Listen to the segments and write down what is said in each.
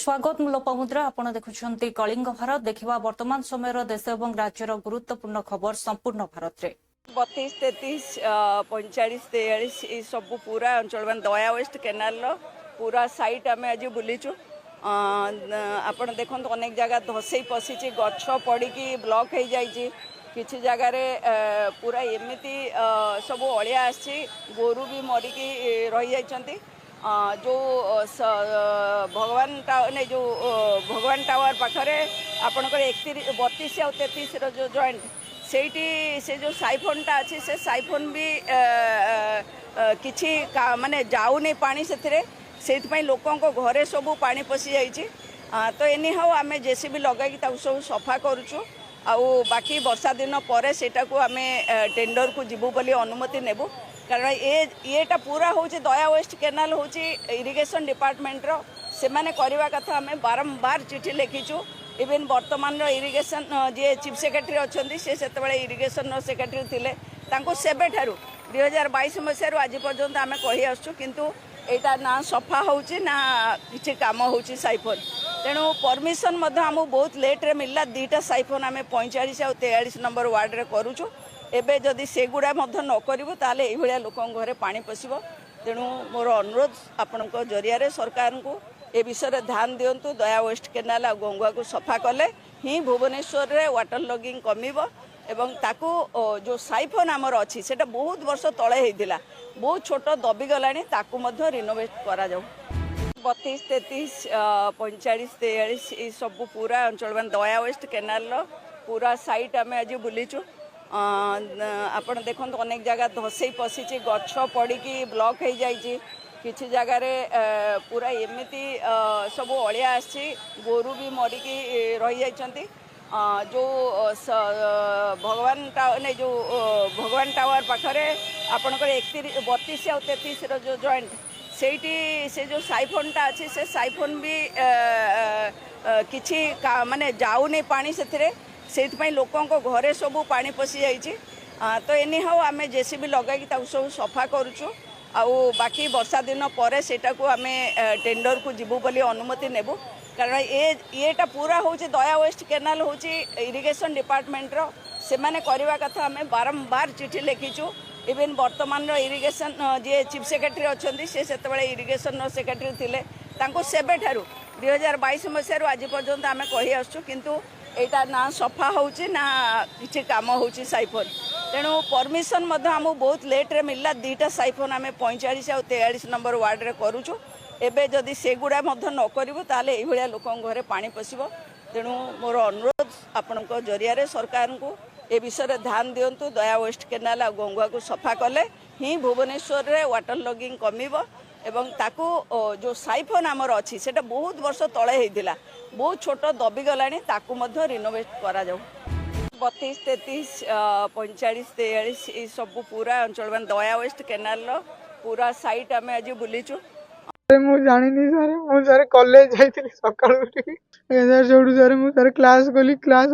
स्वागत लोपामुद्रा आपण देखुछंती कलिंग भारत देखिबा वर्तमान समय देश और राज्यर गुरुत्वपूर्ण खबर संपूर्ण भारत रे 32, 33, 45, 43 ये सब पूरा अंचल मान दया वेस्ट केनाल पूरा साइट आम आज बुलीचु आपण देखो अनेक जगह धसई पशिची गछ पड़ी ब्लॉक हो जाइए किसी जगार पूरा एमती सब अलिया आसी गोरु भी मरिकी रही जाइछंती जो भगवान नहीं जो भगवान टावर पाखरे आपणकर 32 और 33 जो जॉइंट से जो साइफोनटा अच्छी से साइफोन भी किसी माने जाऊनी पानी से लोकों को घरे सब पानी पशि जाइए तो एनी हाउ आम जेसीबी लगे सब सफा करुचु आउ बाकी वर्षा दिन पर सेटा को आम टेंडर को जीवु बोली अनुमति नेबु कारण येटा पूरा हूँ दया वेस्ट केनाल हूँ इरिगेशन डिपार्टमेंट रो से माने करवा कथा आम बारंबार चिठी लिखीचु इवेन वर्तमान इरिगेशन जी चीफ सेक्रेटरी अच्छा से इरिगेशन सेक्रेटरी थिले तांको सेबे ठारू 2022 मसीह आज पर्यंत आम कही आसु किंतु एटा ना सफा होची ना किसी काम होची साइफोन तेणु परमिशन आमको बहुत लेट्रे मिलला दीटा साइफोन आम 45 और 43 नंबर वार्ड रे करूचु एबे जदि सेगुड़ा न करूँ ताले ये लोकों घरे पानी पशिबो तेणु मोर अनुरोध आपण जरिया सरकार को ए विषय ध्यान दिंतु दया वेस्ट केनाल आ गंगुआ को सफा कले ही भुवनेश्वर रे वाटर लॉगिंग कमिबो एवं ताकू जो साइफोन आमर अच्छी से बहुत वर्ष तले होता बहुत छोट दबी गलानी ताकू मध्य रिनोवेट करा जाऊ 32, 33, 45, 43 ये सब पूरा अंचल मान दया वेस्ट केनाल पूरा साइट आम आज बुलीचु आपण देखो अनेक जगह धसई पशिची गछ पड़ी ब्लॉक हो जाइए किसी जगार पूरा एमती सब अलिया आसी गोरु भी मरिकी रही जाइछंती जो भगवान नहीं जो भगवान टावर पाखरे आपणकर 32 और 33 जो जॉइंट से जो साइफोनटा अच्छी से साइफोन भी किसी माने जाऊनी पानी से लोकों को घरे सब पानी पशि जाइए तो एनी हाउ आम जेसीबी लगे सब सफा करुचु आउ बाकी वर्षा दिन पर सेटा को आम टेंडर को जीवु बोली अनुमति नेबु कारण येटा पूरा हूँ दया वेस्ट केनाल हूँ इरिगेशन डिपार्टमेंट रो से माने करवा कथा आम बारंबार चिठी लिखीचु इवेन वर्तमान इरिगेशन जी चीफ सेक्रेटरी अच्छा से इरिगेशन सेक्रेटरी थिले तांको सेबे ठारू 2022 मसीह आज पर्यंत आम कही आसु किंतु एटा ना सफा होची ना किसी काम होची साइफोन तेणु परमिशन आमको बहुत लेट्रे मिलला दीटा साइफोन आम 45 और 43 नंबर वार्ड रे करूचु एबे जदि सेगुड़ा न करूँ ताले ये लोकों घरे पानी पशिबो तेणु मोर अनुरोध आपण जरिया सरकार को ए विषय ध्यान दिंतु दया वेस्ट केनाल आ गंगुआ को सफा कले ही भुवनेश्वर रे वाटर लॉगिंग कमिबो एवं ताकू जो साइफोन आमर अच्छी से बहुत वर्ष तले होता बहुत छोट दबी गलानी ताकू मध्य रिनोवेट करा जाऊ 32, 33, 45, 43 ये सब पूरा अंचल मान दया वेस्ट केनाल पूरा साइट आम आज बुलीचु मु जानी सर कॉलेज जाइए सकाल सर जो सर क्लास कली क्लास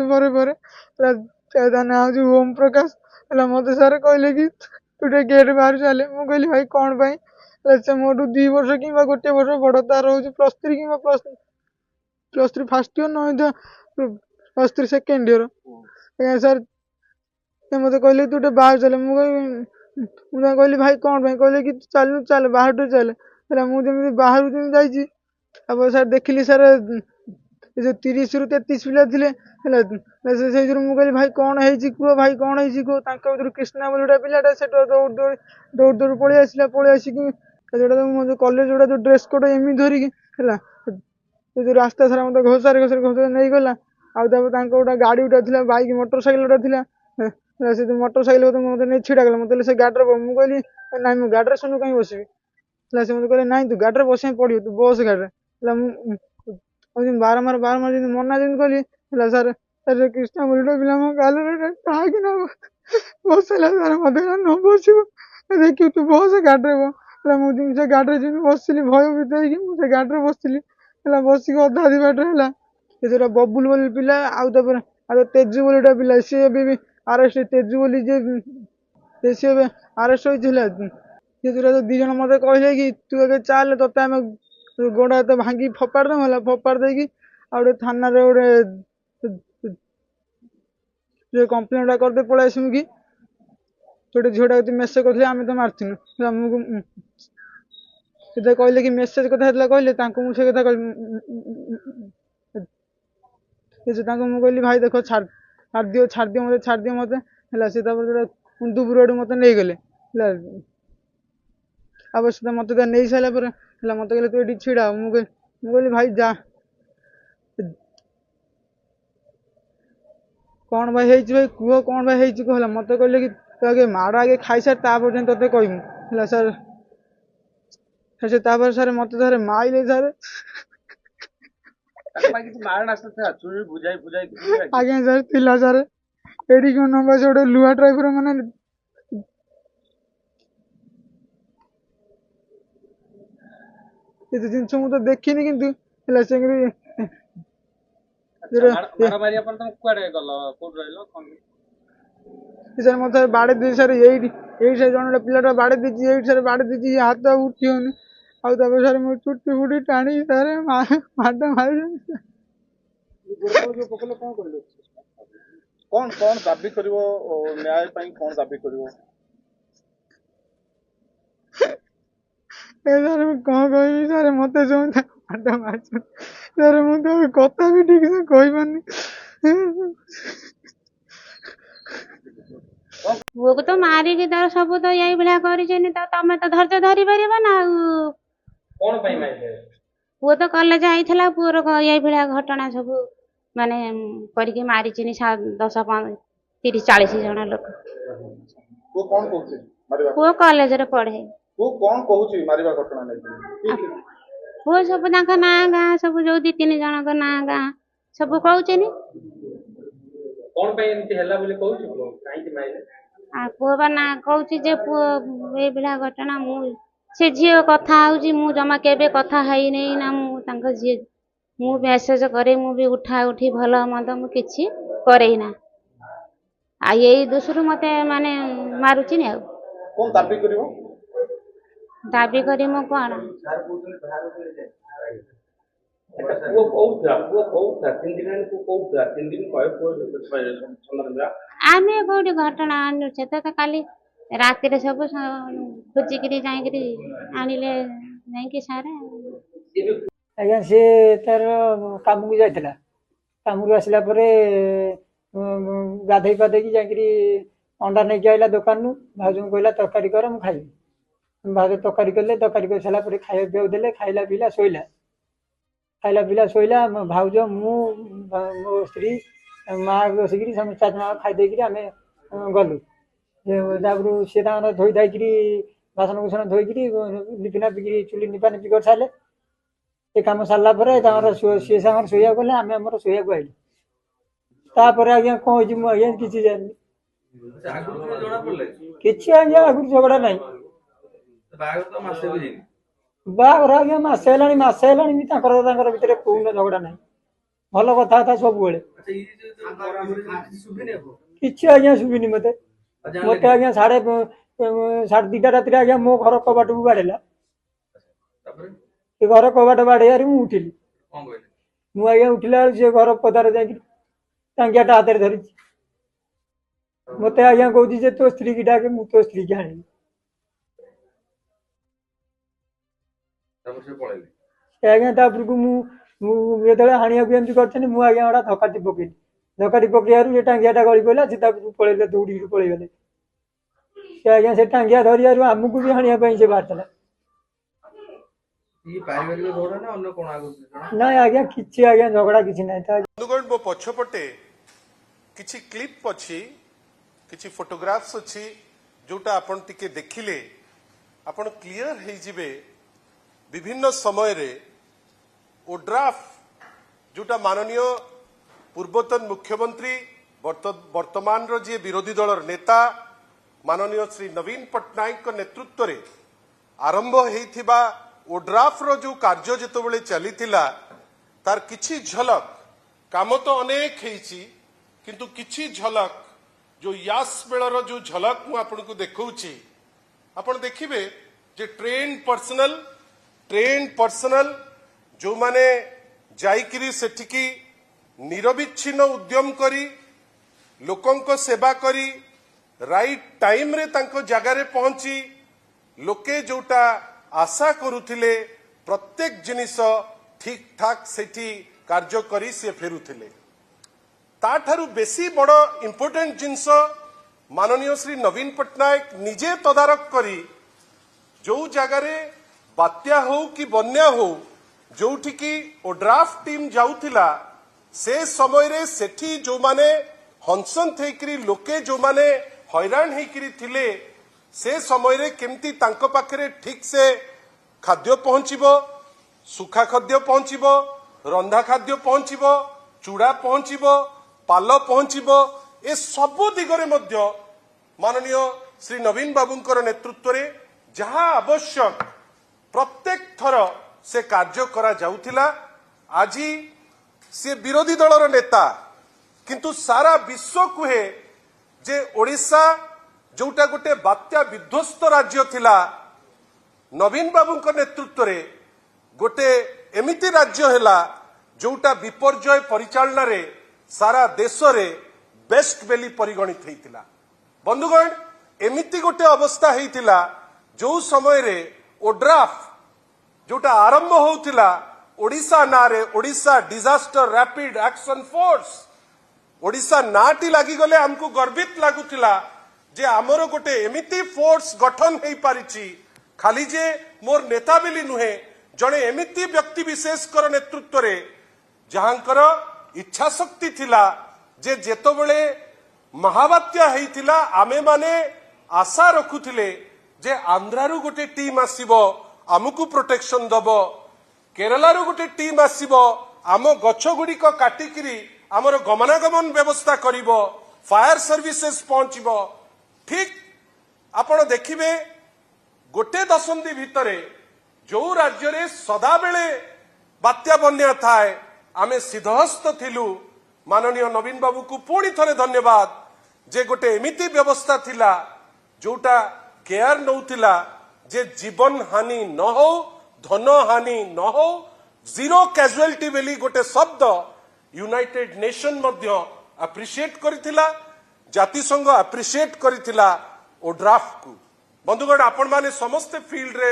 ना हूँ ओम प्रकाश मत सर कहले कि तू गेट बाहर चले मुझे कहली भाई कौन पाई से मोटू 2 वर्ष कि गोटे वर्ष बड़ तार हूँ +3 कि +3 फास्ट इयर न +3 सेकेंड इयर सर मत कहले तू बाहर चले मुझे कहली भाई कौन पाई कहले कि चल चल बाहर चल मुझे बाहर जाइए सर देखिली सर जो 30 रु 33 पिला थे से मुझे भाई कौन है कह भाई कौन है कह कृष्णा बोली गोटे पिलाटा से दौड़ दौड़ पलि आसला पलि आसिक जो कॉलेज जोड़ा जो ड्रेस कोड एमि धरिकी जो रास्ता सारा मत घोषारे नहीं गला गोटे गाड़ी गोटा थी बाइक मोटरसाइकिल गोटा थी से मोटरसाइकिल मत नहीं छिड़ा गला मतलब से गाड़ी मुझे कहली ना मुझे गाड़ी सुनु कहीं बसबी से मत कहले नाई तू गाड़ी बस पड़ो तू बस गाड़ी बारंबार मना जमी कहली सर सर कृष्णा बोली पिला मो गाल कि बसला सर मत न बस देखिए तू बस गाड़ी मुझे गाड़ी जमी बसली भय भीतर मुझे गाड़ी बसली बसिक अधा दी बाटे है जो बबुल बोली पिला आउ तेजु बोली गोटे पिला सी भी आरेस्ट तेजु बोली सी आरेस्ट होता ये जो 2 जन मत कहले कि तू आगे चल ते गोड़ हाथ भांगी फोपाड़ दम फोपाड़ देकी आउटे थाना रे गोटे कंप्लेन करदे पळाई आसमु कि गोटे झीटा मेसेज करते आम तो मार्थिनु आमको कहले कि मेसेज कथा कहले मुझे कथा कहली भाई देख छाड़ दियो मत है कुंदुपुर आड़ू मत नहीं गले अवश्य मत नहीं सारापर मत कहले तू ये छिड़ा मुझे भाई जा कौन भाई है भाई कह कौन भाई है कहला मत कहले कि तो आगे माड़ आगे खाई सार ते कहमु सर से सर मत सर माइले सर आज्ञा सर थिला सर एडी क्यों नंबर से गोटे लुहा ड्राइवर मैंने जिनस मुझे देखनी किंतु सर मत बाड़े दी सर यही जन पिला बाड़े दी सर बाड़े दी हाथ उठी होनी आउ सर मो चुटी फुटी टाणी सर माड मार कौन कौन दाबी करिवो न्याय पई कौन दाबी करिवो सर कौन कह सर मत जो माड मार सर मुझे कथा भी ठीक से कही पानी पुओ को तो मारिकी तार सब तो यही भाया कर तमें तो धैर्य धरी पार ना पुओ तो कलेज आई पुओर यही भाया घटना सब माने करके मारी 10-30-40 जन लोक वो कौन कहउछि मारिबा पुओ कलेज रे पढ़े वो कौन कहउछि मारिबा घटना नै पुओ सब ना गाँ सब जो 2-3 जन को ना गाँ सब कहूँ कौन पे एमती हल्ला बोले कहउछि काई कि माइले आ पुओ बा ना कहूँ जे पुओ ए बिला घटना मु से झील कथा आउची मु जमा केबे कथा है नहीं ना मु तांको झी मु मेसेज करे मु भी उठा उठी भल मत मु किछि करे ना आ यही दोषरु मते माने मारुची ने कौन दाबी करिवो दाबी करी मु कोन वो कहउथा 3 दिन को कहउथा 3 दिन कहे को संदर्भ आमे कोडी घटना आनु छ त काली राति रे सब खोजिकी जाइकरी आनिले जाइकी सारे आज्ञा सी तार काम को जाइला काम को आसला गाधई पाधे जाकरी अंडा नहीं आइला दुकान भाज कहला तरकारी कर मुझे खाइबी भाज तरकारी कले तरकारी कर सारा खाया पीवा देले खाइला पीला शोला खाइला पीला शोला भाज मो स्त्री माँ बसिकी समस्त 4 जन खाईदे आम गलु सी धोई धाई बासन कुसन धोईकी लिपि नापिकी चुली निपा निपी कर सारे ये कम सारा सी शोया गले आम आम शोया को आइलु तापर आज्ञा कौन हो आज्ञा किसी जानी किसी आज्ञा आगु झगड़ा ना बाहर आज्ञा मसे भितर कौन झगड़ा ना भल कथा सब किसी आज्ञा शुभुनि मत मत आज्ञा 2:30 राति आज्ञा मो घर कबाट को बाड़ेला घर कबाट बाड़े मु उठिली मु आज्ञा उठिला सी घर पदार जा टांगियाटा हाथ में धरी मत आज्ञा कहूँ तो स्त्री की डाके मु तो स्त्री की आनी आज्ञा तापर को मुझे हाणिया एमती कर मुझे गोटा धक्काटी पकड़ ये टांगियाटा गली पड़ा सी पलैले दौड़ी पलैगले से आज्ञा से टांगिया धरिया आमको भी हाणिया से बाहर ना आज्ञा किसी आज्ञा झगड़ा किसी ना बंधुगण मो पछपटे किछि क्लिप अछि किछि फोटोग्राफ्स अछि जोटा आपण टिके देखिले आपण क्लियर हे जिवे विभिन्न समय रे ओड्राफ जोटा माननीय पूर्वतन मुख्यमंत्री वर्तमान रो जे विरोधी दलर नेता माननीय श्री नवीन पट्टनायक नेतृत्व रे आरंभ हेइथिबा ओड्राफ रो जो कार्य जेतो बेले चलीथिला तार किछि झलक काम तो अनेक हेइछि किंतु किछि झलक जो यास बेलर जो झलक मु आपन को देखौछि आपण देखिबे जे ट्रेन पर्सनल जो माने जाइकिरी सेठिकी निरविच्छिन्न उद्यम करी लोकंक सेवा करी राइट टाइम रे तांको जगारे पहुंची लोके जोटा आशा करुथिले प्रत्येक जिनिस ठीक ठाक सेठी कार्य करी से फेरुथिले ताठारु बेसी बड़ इंपोर्टेंट जिनस माननीय श्री नवीन पट्टनायक निजे तदारक करी जो जगारे बात्या हो कि बन्या हो जोठी की ओड्राफ्ट टीम जाउथिला से समय रे सेठी जो माने हंसंत हेकरी लोके जो माने हैरान हेकरी थिले से समय रे केमती तांको पाखरे ठीक से खाद्य पहुंचीबो सुखा खाद्य पहुंचीबो रंधा खाद्य पहुंचीबो चूड़ा पहुंचीबो पाल पहुंचीबो ए सबु दिगरे मध्य माननीय श्री नवीन बाबूंकर नेतृत्व रे जहां आवश्यक प्रत्येक थर से कार्य करा जाउथिला आजी से विरोधी दलर नेता किंतु सारा विश्व कुहे जे ओडिशा जोटा गोटे बात्या विध्वस्त राज्य थिला नवीन बाबूंकर नेतृत्व रे गोटे एमिति राज्य हेला जोटा विपर्यय परिचालना रे सारा देश रे बेस्ट बेली परिगणित हेतिला बंधुगण एमिति गोटे अवस्था हेतिला जो समय रे ओड्राफ जोटा आरंभ होउतिला ओडिशा नारे Odisha disaster rapid action force Odisha नाटी लागि गले हमको गर्वित लागुतिला जे हमरो गोटे एमिति फोर्स गठन हेई पारिछि खाली जे मोर नेता बेली नुहे जणे एमिति व्यक्ति विशेष कर नेतृत्व रे जहांकर इच्छा शक्ति थिला जे जेतोबेले महाबात्या हेइतिला आमे माने आशा रखुथिले जे आंध्रारू गोटे टीम आसीबो आमको प्रोटेक्शन दबो केरलारू गोटे टीम आसीबो आम गछ गुड़िक काटिकी आमर गमनागमन व्यवस्था करिबो फायर सर्विसेस पहुंचीबो ठीक आपण देखिबे गोटे दशंधि भितरे जो राज्य रे सदा बेले बात्या बन्या थाए आमे सिद्धहस्त थिलु माननीय नवीन बाबू को पुणी थरे धन्यवाद जे गोटे एमिति व्यवस्था थिला जोटा केयर नौथिला जे जीवन हानि न हो धन हानि न हो जीरो कैजुअलिटी बेली गोटे शब्द यूनाइटेड नेशन मध्य अप्रिशिएट करिथिला जातिसंघ अप्रिशिएट करिथिला ओड्राफ्ट को बंधुगण आपण माने समस्त फील्ड रे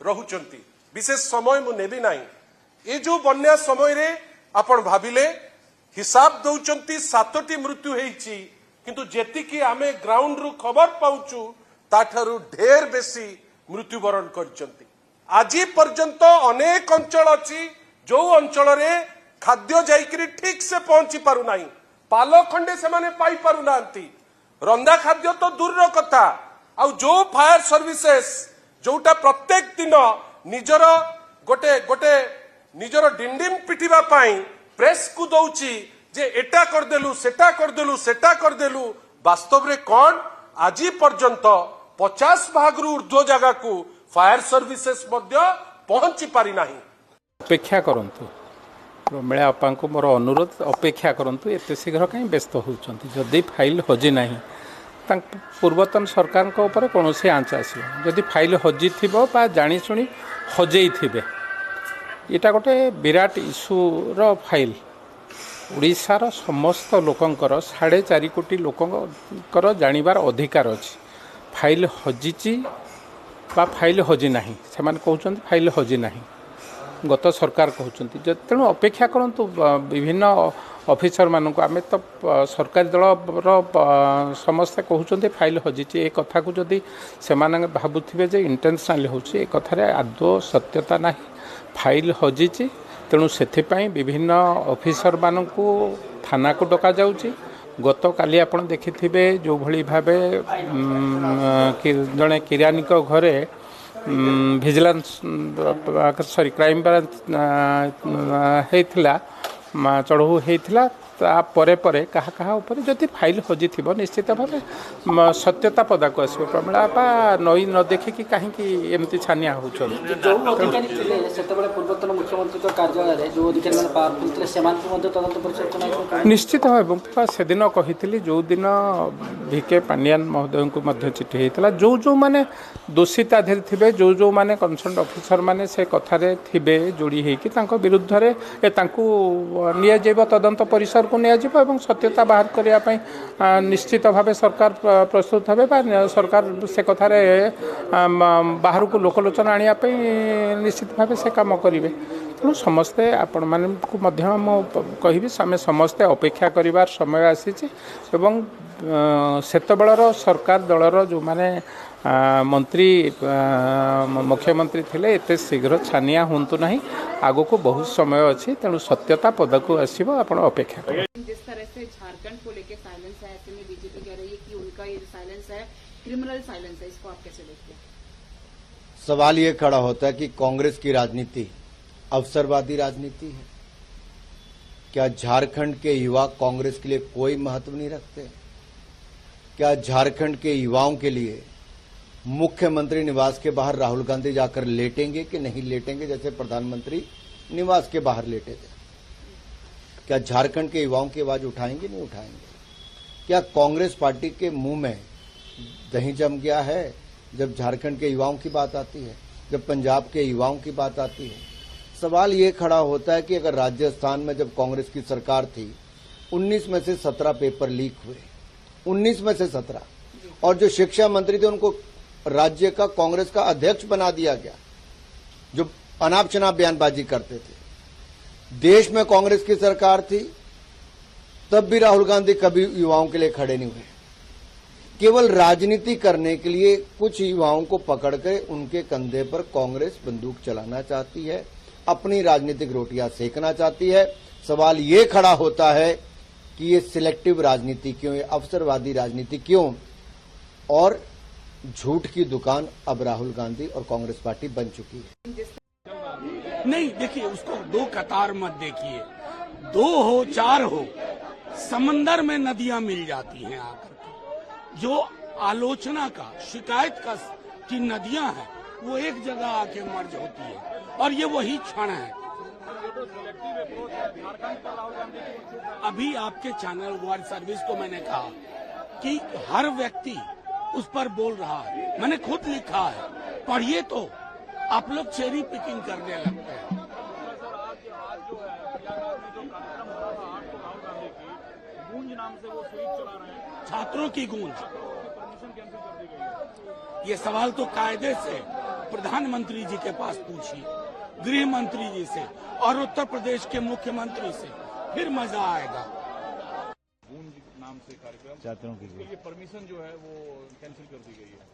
रहुचंती विशेष समय मु नेबी नाही ए जो बन्या समय रे आपण भाबिले हिसाब दउचंती 7टी मृत्यु हेइची किंतु जेतिकी आमे ग्राउंड रु खबर पाउचू ताठारु ढेर बेसी मृत्युवरण करचंती आजी पर्यंत अनेक अंचल अछि जो अंचल रे खाद्य जाइकरी ठीक से पहुंची पारु नाही पाल खंडे से माने पाई पारु नांती रंधा खाद्य तो दूर रो कथा आ जो फायर सर्विसेस जोटा प्रत्येक दिन निजर गोटे गोटे निजर डिंडिम पिटिबा पाई प्रेस को दउची जे एटा कर देलु वास्तव रे कोन आजी पर्यंत 50 भाग रु ऊर्ध्व जगह को फायर सर्विसेस मध्य पहुंची पारि नाही अपेक्षा करंतु मेला अपा को मोर अनुरोध अपेक्षा करंतु एते शीघ्र कहीं व्यस्त होउचंती जदि फाइल हजि नाही पूर्वतन सरकार को ऊपर कौन से आंच आसो जदि फाइल हजि थिबो बा जानी सुनी हजेई थिबे एटा गोटे विराट इश्यूर फाइल ओडिशार समस्त लोकंकर 4.5 कोटी लोकंकर जानिबार अधिकार अछि फाइल हजिची बा फाइल हजि नाही से माने कहउचंती फाइल हजि नाही गत सरकार कहउचंती तेणु अपेक्षा करंतु विभिन्न ऑफिसर मानक आमे तो सरकारी दल समस्त कहउचंती फाइल हजिची ए कथा को जदि से माने भाबुथिबे जे इंटेंशनली होची ए कथारे आदौ सत्यता नाही फाइल हजिची तेणु से विभिन्न ऑफिसर मानक थाना को डका जाउची गत काली आपण देखिथिबे जो भली भाबे जणे किरानिक घरे विजिलेंस सॉरी क्राइम ब्रांच हेइथिला चढ़ऊ होता तापर क्या क्या जदि फाइल हजि निश्चित भाव सत्यता पदाक आसो प्रमिला बापा नई न देखिकी कहीं एमती छानिया हो जो अधिकारी थे से पूर्वतन मुख्यमंत्री कार्यालय जो अधिकारी मैंने पावरफुल थे से तदंत परिषद निश्चित भाव से दिन कही जो दिन भिके पांडियान महोदय को चिठी होता जो जो मैंने दोषी ता थे जो जो मैंने कंसर्न ऑफिसर मैंने से कथार थे जोड़ी होकर विरुद्ध निया तदंत परिसर को निया सत्यता बाहर करने निश्चित भाव सरकार प्रस्तुत हे सरकार से कथार बाहर को लोकलोचन आने निश्चित भाव से काम करेंगे तेणु समस्ते आपण मानक कहि आम समस्ते अपेक्षा करिवार समय आसी सेतबेलर सरकार दलर जो माने मंत्री मुख्यमंत्री थिले एते शीघ्र छानिया होंतु नहीं आगो को बहुत समय अच्छी तेणु सत्यता पद को आसो आप अपेक्षा करें। जिस तरह से झारखंड को लेकर साइलेंस है ऐसे में बीजेपी कह रही है कि उनका ये साइलेंस है क्रिमिनल साइलेंस है, इसको आप कैसे देखते हैं? सवाल ये खड़ा होता है कि कांग्रेस की राजनीति अवसरवादी राजनीति है। क्या झारखंड के युवा कांग्रेस के लिए कोई महत्व नहीं रखते? क्या झारखंड के युवाओं के लिए मुख्यमंत्री निवास के बाहर राहुल गांधी जाकर लेटेंगे कि नहीं लेटेंगे, जैसे प्रधानमंत्री निवास के बाहर लेटे थे? क्या झारखंड के युवाओं की आवाज उठाएंगे नहीं उठाएंगे? क्या कांग्रेस पार्टी के मुंह में दही जम गया है जब झारखंड के युवाओं की बात आती है, जब पंजाब के युवाओं की बात आती है? सवाल ये खड़ा होता है कि अगर राजस्थान में जब कांग्रेस की सरकार थी 19 में से 17 पेपर लीक हुए, 19 में से 17, और जो शिक्षा मंत्री थे उनको राज्य का कांग्रेस का अध्यक्ष बना दिया गया जो अनाप शनाप बयानबाजी करते थे। देश में कांग्रेस की सरकार थी तब भी राहुल गांधी कभी युवाओं के लिए खड़े नहीं हुए। केवल राजनीति करने के लिए कुछ युवाओं को पकड़ कर उनके कंधे पर कांग्रेस बंदूक चलाना चाहती है, अपनी राजनीतिक रोटियां सेकना चाहती है। सवाल ये खड़ा होता है कि ये सिलेक्टिव राजनीति क्यों, ये अवसरवादी राजनीति क्यों, और झूठ की दुकान अब राहुल गांधी और कांग्रेस पार्टी बन चुकी है। नहीं, देखिए उसको दो कतार मत देखिए, 2 हो 4 हो, समंदर में नदियां मिल जाती हैं आकर के। जो आलोचना का शिकायत का की नदियां हैं वो एक जगह आके मर्ज होती है और ये वही क्षण है। अभी आपके चैनल वर्ल्ड सर्विस को मैंने कहा कि हर व्यक्ति उस पर बोल रहा है, मैंने खुद लिखा है, पढ़िए तो आप लोग चेरी पिकिंग करने लगते हैं। छात्रों की गूंज, ये सवाल तो कायदे से प्रधानमंत्री जी के पास पूछिए, गृह मंत्री जी से और उत्तर प्रदेश के मुख्यमंत्री से, फिर मजा आएगा। गूंज नाम से कार्यक्रम छात्रों की ये परमिशन जो है वो कैंसिल कर दी गई है।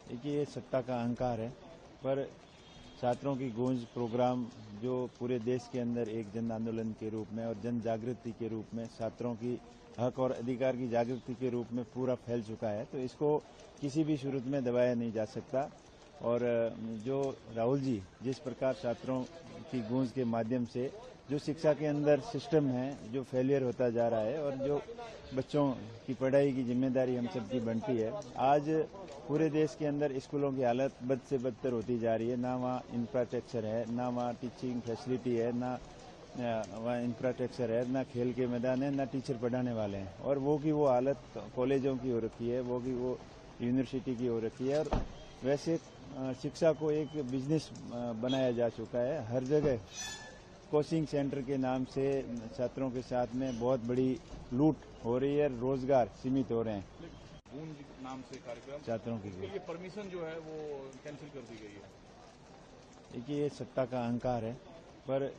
देखिए ये सत्ता का अहंकार है, पर छात्रों की गूंज प्रोग्राम जो पूरे देश के अंदर एक जन आंदोलन के रूप में और जन जागृति के रूप में छात्रों की हक और अधिकार की जागृति के रूप में पूरा फैल चुका है, तो इसको किसी भी सूरत में दबाया नहीं जा सकता। और जो राहुल जी जिस प्रकार छात्रों की गूंज के माध्यम से जो शिक्षा के अंदर सिस्टम है जो फेलियर होता जा रहा है और जो बच्चों की पढ़ाई की जिम्मेदारी हम सब की बनती है, आज पूरे देश के अंदर स्कूलों की हालत बद से बदतर होती जा रही है। ना वहाँ इंफ्रास्ट्रक्चर है, ना वहाँ टीचिंग फैसिलिटी है, ना वहाँ इंफ्रास्ट्रक्चर है, ना खेल के मैदान है, ना टीचर पढ़ाने वाले हैं, और वो की वो हालत कॉलेजों की हो रखी है, वो की वो यूनिवर्सिटी की हो रखी है। और वैसे शिक्षा को एक बिजनेस बनाया जा चुका है। हर जगह कोचिंग सेंटर के नाम से छात्रों के साथ में बहुत बड़ी लूट हो रही है, रोजगार सीमित हो रहे हैं। गूंज नाम से कार्यक्रम छात्रों की ये परमिशन जो है वो कैंसिल कर दी गई है। देखिए ये सत्ता का अहंकार है, पर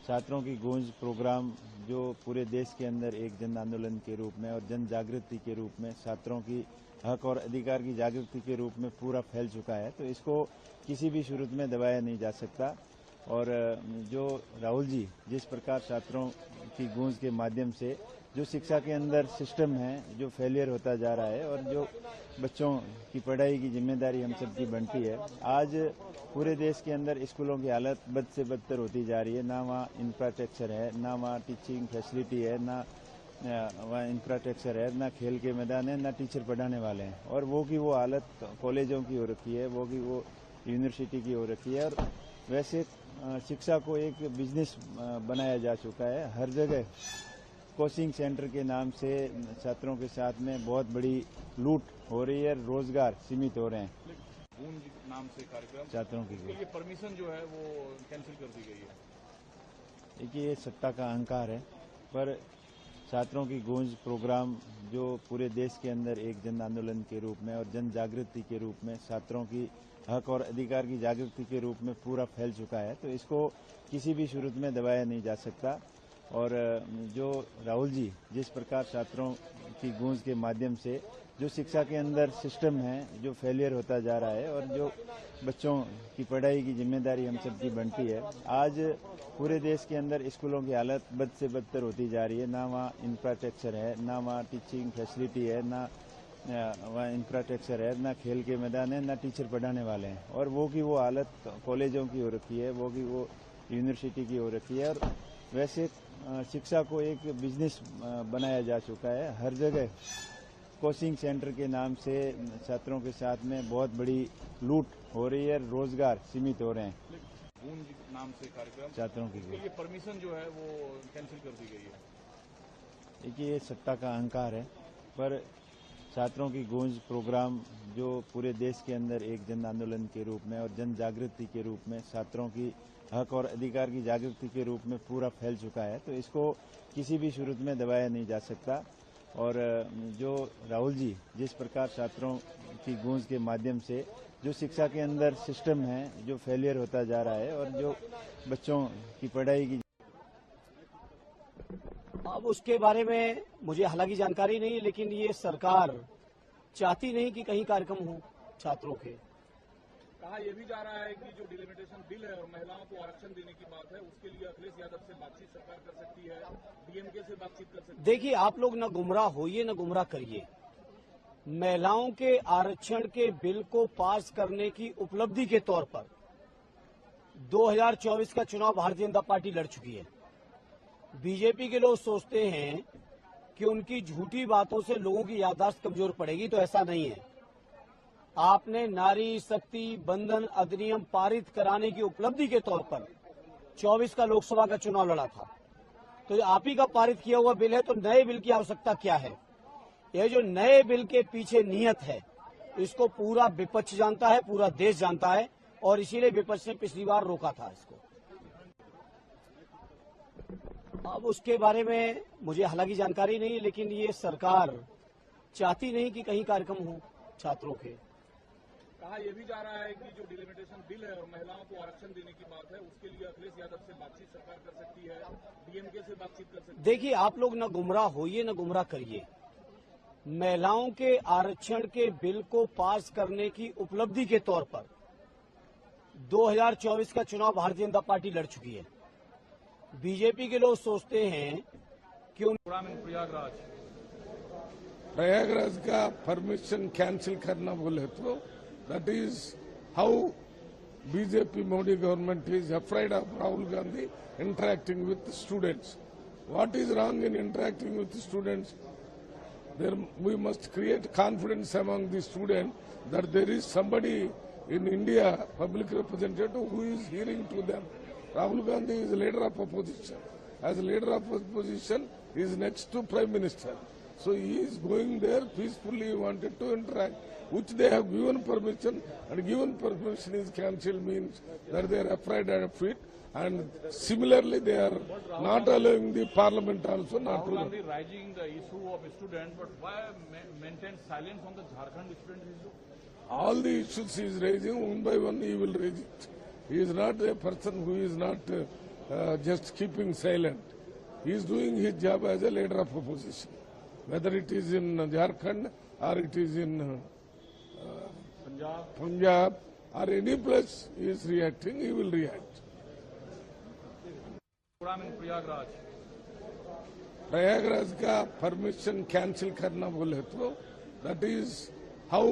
छात्रों की गूंज प्रोग्राम जो पूरे देश के अंदर एक जन आंदोलन के रूप में और जन जागृति के रूप में छात्रों की हक और अधिकार की जागृति के रूप में पूरा फैल चुका है, तो इसको किसी भी सूरत में दबाया नहीं जा सकता। और जो राहुल जी जिस प्रकार छात्रों की गूंज के माध्यम से जो शिक्षा के अंदर सिस्टम है जो फेलियर होता जा रहा है और जो बच्चों की पढ़ाई की जिम्मेदारी हम सबकी बनती है, आज पूरे देश के अंदर स्कूलों की हालत बद से बदतर होती जा रही है। ना वहाँ इंफ्रास्ट्रक्चर है, ना वहाँ टीचिंग फैसिलिटी है, ना वहाँ इंफ्रास्ट्रक्चर है, ना खेल के मैदान है, ना टीचर पढ़ाने वाले हैं। और वो की वो हालत कॉलेजों की हो रखी है, वो की वो यूनिवर्सिटी की हो रखी है। और वैसे शिक्षा को एक बिजनेस बनाया जा चुका है। हर जगह कोचिंग सेंटर के नाम से छात्रों के साथ में बहुत बड़ी लूट हो रही है, रोजगार सीमित हो रहे हैं। गूंज नाम से कार्यक्रम छात्रों की ये परमिशन जो है वो कैंसिल कर दी गई है। देखिए, ये सत्ता का अहंकार है, पर छात्रों की गूंज प्रोग्राम जो पूरे देश के अंदर एक जन आंदोलन के रूप में और जन जागृति के रूप में छात्रों की हक और अधिकार की जागृति के रूप में पूरा फैल चुका है, तो इसको किसी भी सूरत में दबाया नहीं जा सकता। और जो राहुल जी जिस प्रकार छात्रों की गूंज के माध्यम से जो शिक्षा के अंदर सिस्टम है जो फेलियर होता जा रहा है और जो बच्चों की पढ़ाई की जिम्मेदारी हम सबकी बनती है, आज पूरे देश के अंदर स्कूलों की हालत बद से बदतर होती जा रही है। ना वहाँ इंफ्रास्ट्रक्चर है, ना वहाँ टीचिंग फैसिलिटी है, ना वहाँ इंफ्रास्ट्रक्चर है, ना खेल के मैदान है, ना टीचर पढ़ाने वाले हैं। और वो की वो हालत कॉलेजों की हो रखी है, वो की वो यूनिवर्सिटी की हो रखी है। और वैसे शिक्षा को एक बिजनेस बनाया जा चुका है। हर जगह कोचिंग सेंटर के नाम से छात्रों के साथ में बहुत बड़ी लूट हो रही है, रोजगार सीमित हो रहे हैं। गूंज नाम से कार्यक्रम छात्रों की ये परमिशन जो है वो कैंसिल कर दी गई है। देखिए, ये सत्ता का अहंकार है, पर छात्रों की गूंज प्रोग्राम जो पूरे देश के अंदर एक जन आंदोलन के रूप में और जन जागृति के रूप में छात्रों की हक और अधिकार की जागृति के रूप में पूरा फैल चुका है, तो इसको किसी भी सूरत में दबाया नहीं जा सकता। और जो राहुल जी जिस प्रकार छात्रों की गूंज के माध्यम से जो शिक्षा के अंदर सिस्टम है जो फेलियर होता जा रहा है और जो बच्चों की पढ़ाई की, अब उसके बारे में मुझे हालांकि जानकारी नहीं है, लेकिन ये सरकार चाहती नहीं कि कहीं कार्यक्रम हो छात्रों के। कहा यह भी जा रहा है कि जो डिलिमिटेशन बिल है और महिलाओं को आरक्षण देने की बात है, उसके लिए अखिलेश यादव से बातचीत सरकार कर सकती है, डीएमके से बातचीत कर सकती है। देखिए, आप लोग न गुमराह होइए न गुमराह करिए। महिलाओं के आरक्षण के बिल को पास करने की उपलब्धि के तौर पर 2024 का चुनाव भारतीय जनता पार्टी लड़ चुकी है। बीजेपी के लोग सोचते हैं कि उनकी झूठी बातों से लोगों की याददाश्त कमजोर पड़ेगी, तो ऐसा नहीं है। आपने नारी शक्ति बंधन अधिनियम पारित कराने की उपलब्धि के तौर पर 24 का लोकसभा का चुनाव लड़ा था, तो आप ही का पारित किया हुआ बिल है, तो नए बिल की आवश्यकता क्या है? यह जो नए बिल के पीछे नियत है, इसको पूरा विपक्ष जानता है, पूरा देश जानता है, और इसीलिए विपक्ष ने पिछली बार रोका था इसको। अब उसके बारे में मुझे हालांकि जानकारी नहीं है, लेकिन ये सरकार चाहती नहीं कि कहीं कार्यक्रम हो छात्रों के। कहा यह भी जा रहा है कि जो डिलिमिटेशन बिल है और महिलाओं को आरक्षण देने की बात है, उसके लिए अखिलेश यादव से बातचीत सरकार कर सकती है, डीएमके से बातचीत कर सकती है। देखिए, आप लोग न गुमराह होइए न गुमराह करिए। महिलाओं के आरक्षण के बिल को पास करने की उपलब्धि के तौर पर 2024 का चुनाव भारतीय जनता पार्टी लड़ चुकी है। बीजेपी के लोग सोचते हैं कि प्रयागराज का परमिशन कैंसिल करना बोले तो that is how BJP Modi government is afraid of Rahul Gandhi interacting with students. What is wrong in interacting with the students? We must create confidence among the students that there is somebody in India, public representative, who is hearing to them. Rahul Gandhi is a leader of opposition. As a leader of opposition, he is next to Prime Minister. So he is going there peacefully, he wanted to interact, which they have given permission, and given permission is cancelled means that they are afraid of it. And similarly, they are not allowing the parliament also not to. Rahul Gandhi raising the issue of students, but why maintain silence on the Jharkhand student issue? All the issues he is raising, one by one he will raise it. He is not a person who is not just keeping silent. He is doing his job as a leader of opposition. Whether it is in Jharkhand or it is in Punjab or any place he is reacting, he will react. Prayagraj का permission cancel करना बोले तो that is how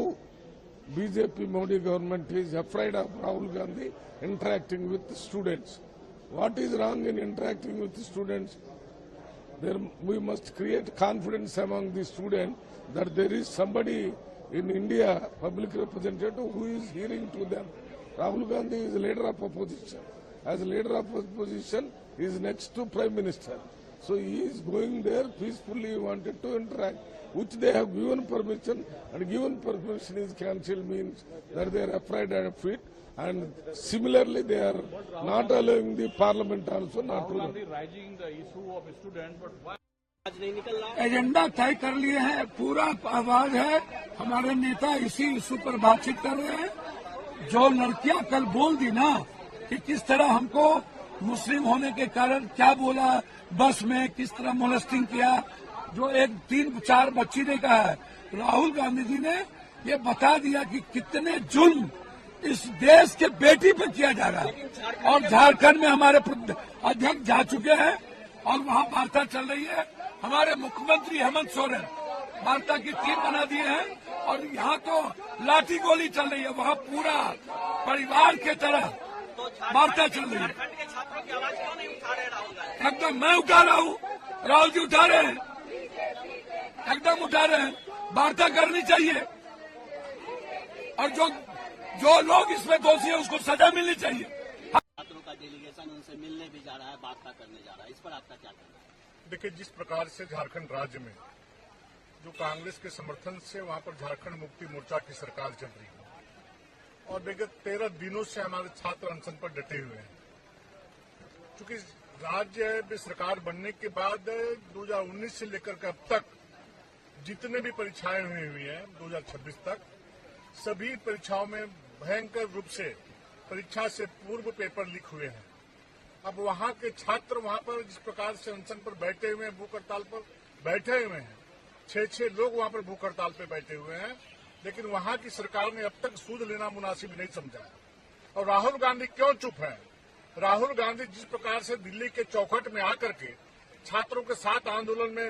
BJP Modi government is afraid of Rahul Gandhi interacting with students. What is wrong in interacting with the students? We must create confidence among the students that there is somebody in India, public representative, who is hearing to them. Rahul Gandhi is leader of opposition. As leader of opposition, he is next to Prime Minister. So he is going there peacefully, wanted to interact, which they have given permission, and given permission is cancelled means that they are afraid of it. And similarly, they are not allowing the parliament also not to. raising the issue of student, but why? Agenda तय कर लिए हैं, पूरा आवाज है, हमारे नेता इसी इशू पर बातचीत कर रहे हैं. जो लड़कियां कल बोल दी ना कि किस तरह हमको मुस्लिम होने के कारण क्या बोला बस में, किस तरह मोलेस्टिंग किया, जो एक 3-4 बच्ची ने कहा है, राहुल गांधी जी ने ये बता दिया कि कितने जुल्म इस देश के बेटी पर किया जा रहा है. और झारखंड में हमारे अध्यक्ष जा चुके हैं और वहां वार्ता चल रही है. हमारे मुख्यमंत्री हेमंत सोरेन वार्ता की टीम बना दिए हैं और यहाँ तो लाठी गोली चल रही है. वहाँ पूरा परिवार के तरह वार्ता चल रही है. एकदम मैं उठा रहा हूँ, राहुल जी उठा रहे हैं, एकदम उठा रहे हैं. वार्ता करनी चाहिए और जो लोग इसमें दोषी है उसको सजा मिलनी चाहिए. छात्रों का डेलीगेशन उनसे मिलने भी जा रहा है, वार्ता करने जा रहा है, इस पर आपका क्या कहना है? देखिए, जिस प्रकार से झारखंड राज्य में जो कांग्रेस के समर्थन से वहां पर झारखंड मुक्ति मोर्चा की सरकार चल रही है और विगत 13 दिनों से हमारे छात्र अनशन पर डटे हुए हैं. चूंकि राज्य में सरकार बनने के बाद 2019 से लेकर के अब तक जितने भी परीक्षाएं हुई हैं 2026 तक, सभी परीक्षाओं में भयंकर रूप से परीक्षा से पूर्व पेपर लीक हुए हैं. अब वहां के छात्र वहां पर जिस प्रकार से अनशन पर बैठे हुए हैं, भूख हड़ताल पर बैठे हुए हैं, 6 लोग वहां पर भूख हड़ताल पर बैठे हुए हैं, लेकिन वहां की सरकार ने अब तक सूद लेना मुनासिब नहीं समझा. और राहुल गांधी क्यों चुप है? राहुल गांधी जिस प्रकार से दिल्ली के चौखट में आकर के छात्रों के साथ आंदोलन में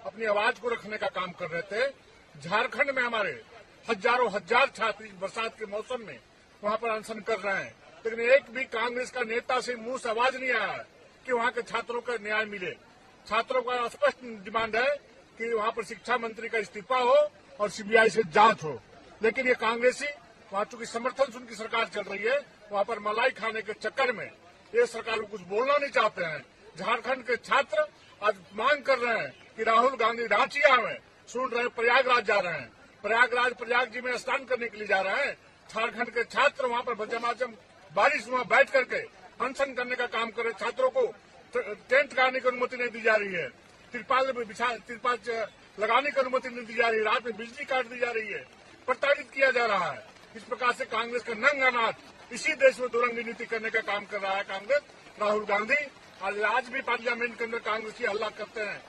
अपनी आवाज को रखने का काम कर रहे थे, झारखंड में हमारे हजार छात्र इस बरसात के मौसम में वहां पर अनशन कर रहे हैं, लेकिन एक भी कांग्रेस का नेता से मुंह से आवाज नहीं आया है कि वहां के छात्रों का न्याय मिले. छात्रों का स्पष्ट डिमांड है कि वहां पर शिक्षा मंत्री का इस्तीफा हो और सीबीआई से जांच हो. लेकिन ये कांग्रेसी वहां चूंकि समर्थन से उनकी सरकार चल रही है, वहां पर मलाई खाने के चक्कर में ये सरकार को कुछ बोलना नहीं चाहते हैं. झारखंड के छात्र आज मांग कर रहे हैं कि राहुल गांधी रांचिया में सुन रहे, प्रयागराज जा रहे हैं, प्रयाग जी में स्नान करने के लिए जा रहे हैं. झारखंड के छात्र वहां पर भजमाजम बारिश में बैठ करके अनशन करने का काम कर रहे. छात्रों को टेंट लगाने की अनुमति नहीं दी जा रही है, तिरपाल लगाने की अनुमति नहीं दी जा रही है, रात में बिजली काट दी जा रही है, प्रताड़ित किया जा रहा है. इस प्रकार से कांग्रेस का नंग अनाज इसी देश में दुरंगी नीति करने का काम कर रहा है कांग्रेस. राहुल गांधी आज भी पार्लियामेंट के अंदर कांग्रेसी हल्ला करते हैं,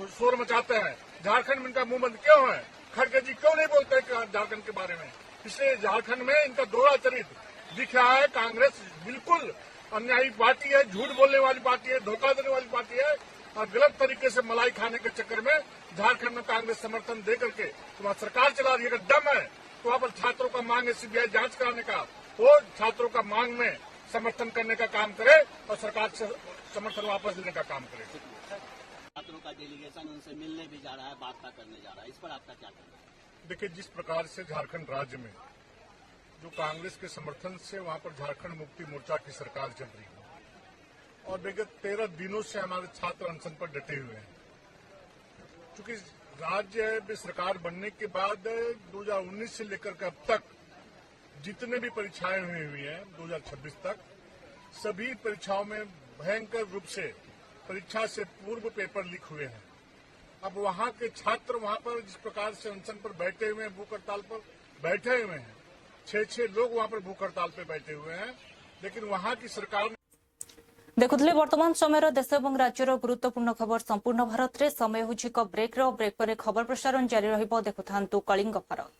शोर मचाते हैं. झारखंड में इनका मुंह बंद क्यों है? खड़गे जी क्यों नहीं बोलते झारखंड के बारे में? इसलिए झारखंड में इनका दोहरा चरित्र दिख रहा है. कांग्रेस बिल्कुल अन्यायी पार्टी है, झूठ बोलने वाली पार्टी है, धोखा देने वाली पार्टी है और गलत तरीके से मलाई खाने के चक्कर में झारखंड में कांग्रेस समर्थन दे करके वहां सरकार चला रही है. अगर दम है तो वहां पर छात्रों का मांग है सीबीआई जांच कराने का, वो छात्रों का मांग में समर्थन करने का काम करे और सरकार से समर्थन वापस लेने का काम करे. छात्रों का डेलीगेशन उनसे मिलने भी जा रहा है, वार्ता करने जा रहा है, इस पर आपका क्या कहना है? देखिए, जिस प्रकार से झारखंड राज्य में जो कांग्रेस के समर्थन से वहां पर झारखंड मुक्ति मोर्चा की सरकार चल रही है और विगत 13 दिनों से हमारे छात्र अनशन पर डटे हुए हैं. चूंकि राज्य में सरकार बनने के बाद 2019 से लेकर के अब तक जितने भी परीक्षाएं हुई हैं 2026 तक, सभी परीक्षाओं में भयंकर रूप से परीक्षा से पूर्व पेपर लीक हुए हैं. अब वहां के छात्र वहां पर जिस प्रकार से अनशन पर बैठे हुए हैं, भूख हड़ताल पर बैठे हुए हैं, 6 लोग वहां पर भूख हड़ताल पर बैठे हुए हैं, लेकिन वहां की सरकार देखुले वर्तमान समय देश और राज्यर गुरुत्वपूर्ण खबर संपूर्ण भारत में समय होची ब्रेक पर खबर प्रसारण जारी रहिबो. देखुथांतु कलिंग भारत.